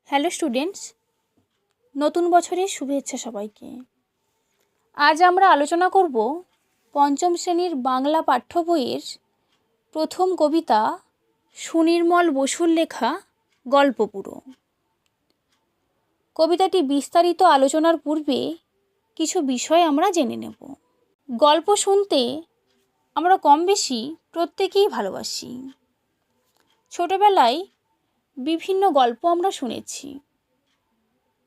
Hello students, নতুন বছরের শুভেচ্ছা সবাইকে। আজ আমরা আলোচনা করব পঞ্চম শ্রেণীর বাংলা পাঠ্য বইয়ের প্রথম কবিতা সুনির্মল বসুর লেখা গল্পপুরো। কবিতাটি বিস্তারিত আলোচনার পূর্বে কিছু বিষয় আমরা জেনে নেব। গল্প শুনতে আমরা কম বেশি প্রত্যেকেই ভালোবাসি। ছোটবেলায় বিভিন্ন গল্প আমরা শুনেছি,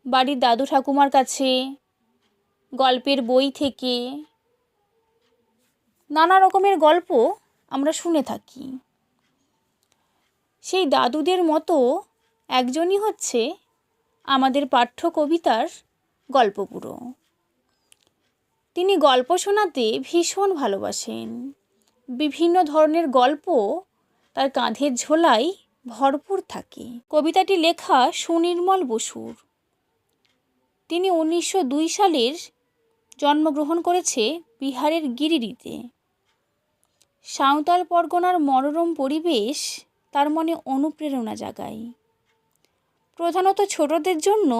বাড়ির দাদু ঠাকুমার কাছে, গল্পের বই থেকে নানা রকমের গল্প আমরা শুনে থাকি। সেই দাদুদের মতো একজনই হচ্ছে আমাদের পাঠ্য কবিতার গল্পপুরো। তিনি গল্প শোনাতে ভীষণ ভালোবাসেন। বিভিন্ন ধরনের গল্প তার কাঁধের ঝোলায় ভরপুর থাকে। কবিতাটি লেখা সুনির্মল বসুর। তিনি 1902 সালের জন্মগ্রহণ করেছে বিহারের গিরিডিতে। সাঁওতাল পরগনার মনোরম পরিবেশ তার মনে অনুপ্রেরণা জাগায়। প্রধানত ছোটদের জন্য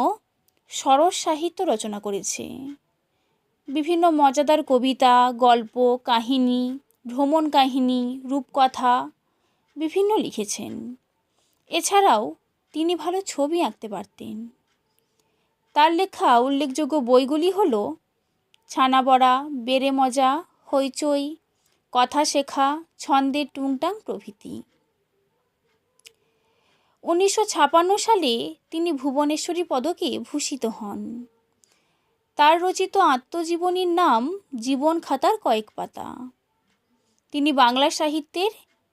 সরস সাহিত্য রচনা করেছে। বিভিন্ন মজাদার কবিতা, গল্প, কাহিনী, ভ্রমণ কাহিনী, রূপকথা বিভিন্ন লিখেছেন। এছাড়াও তিনি ভালো ছবি আঁকতে পারতেন। তার লেখা উল্লেখযোগ্য বইগুলি হল ছানাবড়া, বেড়ে মজা, হইচই, কথা শেখা, ছন্দের টুংটাং প্রভৃতি। 1956 সালে তিনি ভুবনেশ্বরী পদকে ভূষিত হন। তার রচিত আত্মজীবনীর নাম জীবন খাতার কয়েক পাতা। তিনি বাংলা সাহিত্যের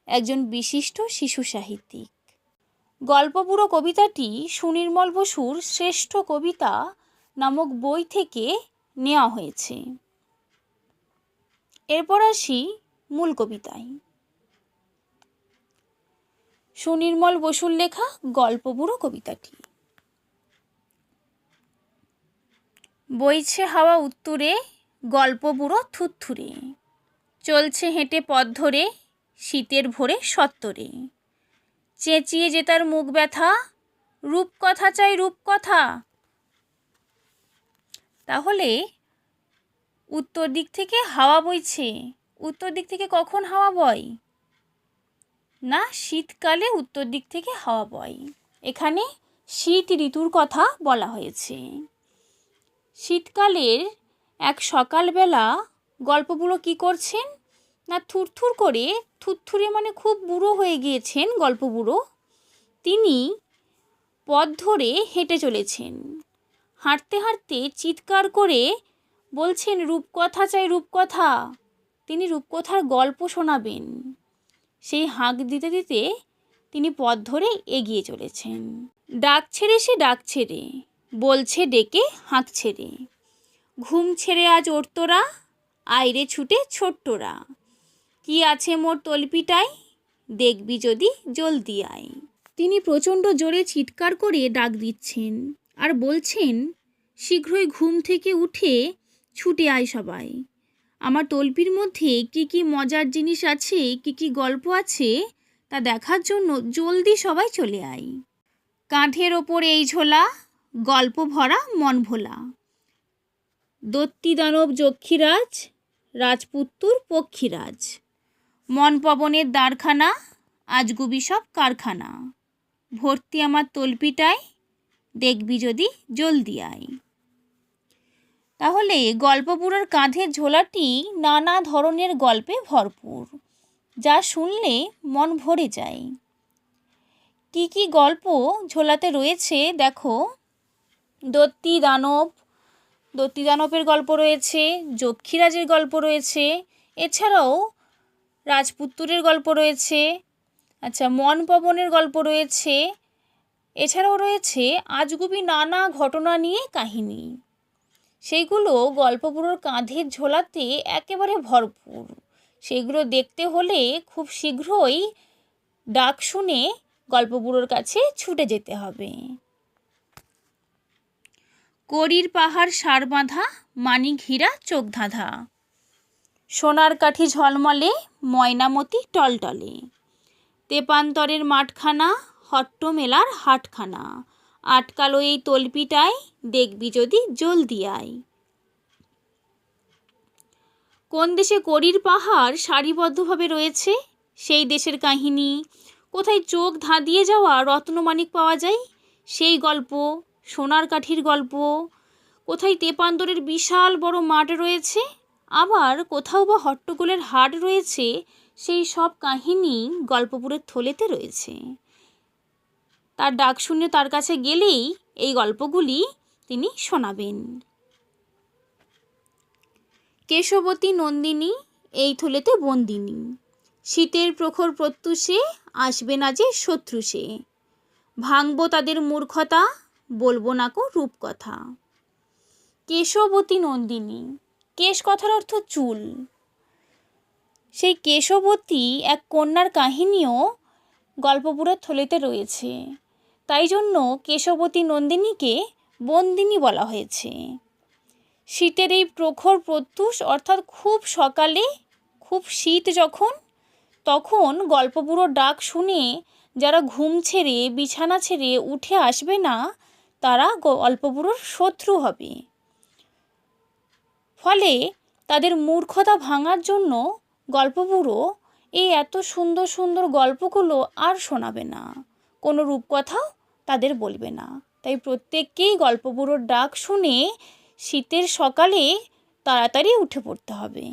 একজন বিশিষ্ট শিশু সাহিত্যিক। গল্পপুরো কবিতাটি সুনির্মল বসুর শ্রেষ্ঠ কবিতা নামক বই থেকে নেওয়া হয়েছে। এরপর আসি মূল কবিতায়। সুনির্মল বসুর লেখা গল্পপুরো কবিতাটি। বইছে হাওয়া উত্তুরে, গল্পপুরো থুরথুরে, চলছে হেঁটে পথ ধরে, শীতের ভোরে সত্তরে, চেঁচিয়ে যে তার মুখ ব্যথা, রূপকথা চাই রূপকথা। তাহলে উত্তর দিক থেকে হাওয়া বইছে। উত্তর দিক থেকে কখন হাওয়া বয়? না, শীতকালে উত্তর দিক থেকে হাওয়া বয়। এখানে শীত ঋতুর কথা বলা হয়েছে। শীতকালের এক সকালবেলা গল্পপুরো কি করছেন? না, থুরথুর করে, থুরথুরে মানে খুব বুড়ো হয়ে গিয়েছেন গল্পপুরো, তিনি পথ ধরে হেঁটে চলেছেন। হাঁটতে হাঁটতে চিৎকার করে বলছেন, রূপকথা চাই রূপকথা। তিনি রূপকথার গল্প শোনাবেন। সেই হাঁক দিতে দিতে তিনি পথ ধরে এগিয়ে চলেছেন। ডাক ছেড়ে সে ডাক ছেড়ে, বলছে ডেকে হাঁক ছেড়ে, ঘুম ছেড়ে আজ ওর তোরা, আইরে ছুটে ছোট্টরা, কি আছে মোর তলপিটায়, দেখবি যদি জলদি আয়। তিনি প্রচণ্ড জোরে চিৎকার করে ডাক দিচ্ছেন আর বলছেন, শীঘ্রই ঘুম থেকে উঠে ছুটে আয় সবাই। আমার তলপির মধ্যে কি কি মজার জিনিস আছে, কি কি গল্প আছে তা দেখার জন্য জলদি সবাই চলে আয়। কাঁধের ওপর এই ঝোলা, গল্প ভরা মন ভোলা, দত্তি দানব যক্ষীরাজ, রাজপুত্তুর পক্ষীরাজ, মন পবনের দ্বারখানা, আজগুবি সব কারখানা, ভর্তি আমার তলপিটায়, দেখবি যদি জলদি আয়। তাহলে গল্পপুরোর কাঁধের ঝোলাটি নানা ধরনের গল্পে ভরপুর, যা শুনলে মন ভরে যায়। কি কি গল্প ঝোলাতে রয়েছে দেখো। দত্তি দানবের গল্প রয়েছে, যক্ষীরাজের গল্প রয়েছে, এছাড়াও রাজপুত্তুরের গল্প রয়েছে, মন পবনের গল্প রয়েছে, এছাড়াও রয়েছে আজগুবি নানা ঘটনা নিয়ে কাহিনী। সেইগুলো গল্পপুরোর কাঁধের ঝোলাতে একেবারে ভরপুর। সেগুলো দেখতে হলে খুব শীঘ্রই ডাক শুনে গল্পপুরোর কাছে ছুটে যেতে হবে। করির পাহাড় সার বাঁধা, মানিক হীরা চোখ ধাঁধা, সোনার কাঠি ঝলমলে, ময়নামতি টলটলে, তেপান্তরের মাঠখানা, হট্ট মেলার হাটখানা, আটকালো এই তলপিটায়, দেখবি যদি জলদি আয়। কোন দেশে কড়ির পাহাড় সারিবদ্ধভাবে রয়েছে, সেই দেশের কাহিনী। কোথায় চোখ ধাঁধিয়ে যাওয়া রত্নমাণিক পাওয়া যায়, সেই গল্প। সোনার কাঠির গল্প। কোথায় তেপান্তরের বিশাল বড় মাঠ রয়েছে, আবার কোথাও বা হট্টগোলের হাট রয়েছে, সেই সব কাহিনী গল্পপুরের থলেতে রয়েছে। তার ডাক শুনে তার কাছে গেলেই এই গল্পগুলি তিনি শোনাবেন। কেশবতী নন্দিনী এই থলেতে বন্দিনী, শীতের প্রখর প্রত্যুষে আসবে না যে শত্রু সে, ভাঙবো তাদের মূর্খতা, বলবো না কো রূপকথা। কেশবতী নন্দিনী, কেশ কথার অর্থ চুল। সেই কেশবতী এক কন্যার কাহিনীও গল্পপুরের থলেতে রয়েছে, তাই জন্য কেশবতী নন্দিনীকে বন্দিনী বলা হয়েছে। শীতের এই প্রখর প্রত্যুষ অর্থাৎ খুব সকালে, খুব শীত যখন, তখন গল্পপুরোর ডাক শুনে যারা ঘুম ছেড়ে বিছানা ছেড়ে উঠে আসবে না, তারা গল্পপুরোর শত্রু হবে। ফলে তাদের মূর্খতা ভাঙার জন্য গল্পপুরো এই এত সুন্দর সুন্দর গল্পগুলো আর শোনাবে না, কোনো রূপকথাও তাদের বলবে না। তাই প্রত্যেককেই গল্পপুরোর ডাক শুনে শীতের সকালে তাড়াতাড়ি উঠে পড়তে হবে।